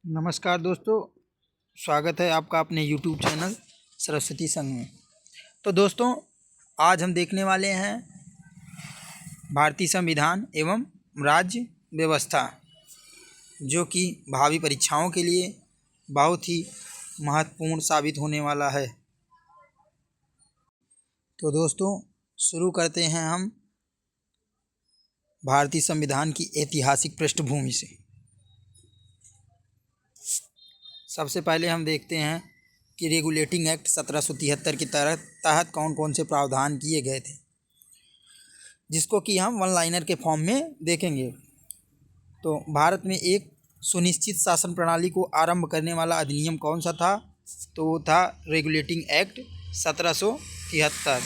नमस्कार दोस्तों, स्वागत है आपका अपने यूट्यूब चैनल सरस्वती संघ में। तो दोस्तों, आज हम देखने वाले हैं भारतीय संविधान एवं राज्य व्यवस्था, जो कि भावी परीक्षाओं के लिए बहुत ही महत्वपूर्ण साबित होने वाला है। तो दोस्तों, शुरू करते हैं हम भारतीय संविधान की ऐतिहासिक पृष्ठभूमि से। सबसे पहले हम देखते हैं कि रेगुलेटिंग एक्ट 1773 के तहत कौन कौन से प्रावधान किए गए थे, जिसको कि हम वन लाइनर के फॉर्म में देखेंगे। तो भारत में एक सुनिश्चित शासन प्रणाली को आरंभ करने वाला अधिनियम कौन सा था? तो वो था regulating act 1773।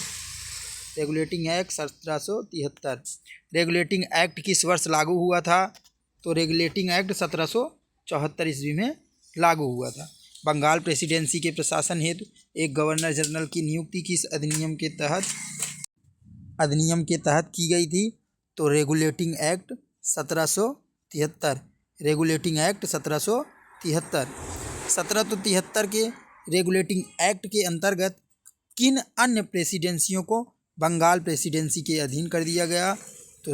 Regulating act 1773। Regulating act किस वर्ष लागू हुआ था? तो रेगुलेटिंग एक्ट 1774 ईस्वी में लागू हुआ था। बंगाल प्रेसिडेंसी के प्रशासन हेतु एक गवर्नर जनरल की नियुक्ति किस अधिनियम के तहत की गई थी? तो रेगुलेटिंग एक्ट 1773। Regulating act 1773। 1773 के रेगुलेटिंग एक्ट के अंतर्गत किन अन्य प्रेसिडेंसियों को बंगाल प्रेसिडेंसी के अधीन कर दिया गया? तो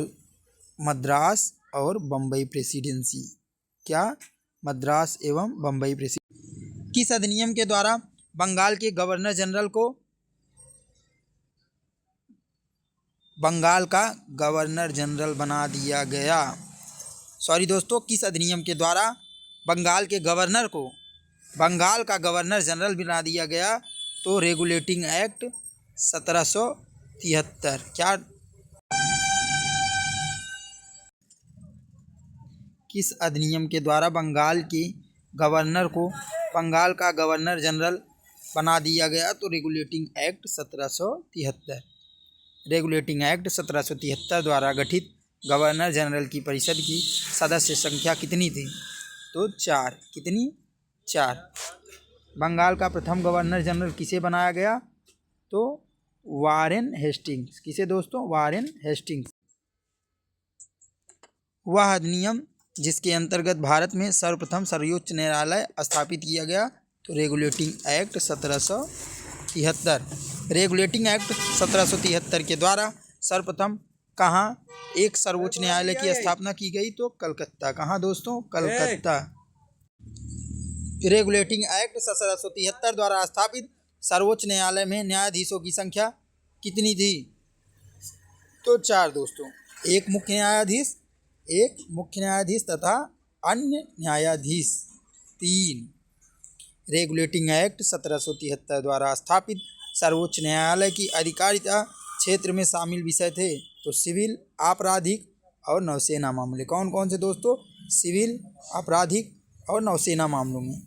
मद्रास और बम्बई प्रेसिडेंसी। क्या? मद्रास एवं बम्बई प्रेसिडेंसी। किस अधिनियम के द्वारा बंगाल के गवर्नर जनरल को बंगाल का गवर्नर जनरल बना दिया गया? सॉरी दोस्तों, किस अधिनियम के द्वारा बंगाल के गवर्नर को बंगाल का गवर्नर जनरल बना दिया गया? तो रेगुलेटिंग एक्ट 1773। क्या? किस अधिनियम के द्वारा बंगाल के गवर्नर को बंगाल का गवर्नर जनरल बना दिया गया? तो रेगुलेटिंग एक्ट 1773। रेगुलेटिंग एक्ट 1773 द्वारा गठित गवर्नर जनरल की परिषद की सदस्य संख्या कितनी थी? तो 4। कितनी? 4। बंगाल का प्रथम गवर्नर जनरल किसे बनाया गया? तो वारेन हेस्टिंग्स। किसे दोस्तों? Warren Hastings. वह अधिनियम जिसके अंतर्गत भारत में सर्वप्रथम सर्वोच्च न्यायालय स्थापित किया गया? तो रेगुलेटिंग एक्ट 1773। रेगुलेटिंग एक्ट 1773 के द्वारा सर्वप्रथम कहाँ एक सर्वोच्च न्यायालय की स्थापना की गई? तो कलकत्ता। कहाँ दोस्तों? कलकत्ता। रेगुलेटिंग एक्ट 1773 द्वारा स्थापित सर्वोच्च न्यायालय में न्यायाधीशों की संख्या कितनी थी? तो 4 दोस्तों। एक मुख्य न्यायाधीश तथा अन्य न्यायाधीश 3। रेगुलेटिंग एक्ट 1773 द्वारा स्थापित सर्वोच्च न्यायालय की अधिकारिता क्षेत्र में शामिल विषय थे? तो सिविल, आपराधिक और नौसेना मामले। कौन कौन से दोस्तों? सिविल, आपराधिक और नौसेना मामलों में।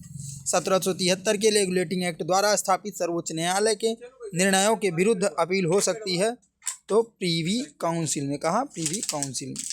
1773 के रेगुलेटिंग एक्ट द्वारा स्थापित सर्वोच्च न्यायालय के निर्णयों के विरुद्ध अपील हो सकती है? तो प्रीवी काउंसिल में। कहाँ? प्रीवी काउंसिल में।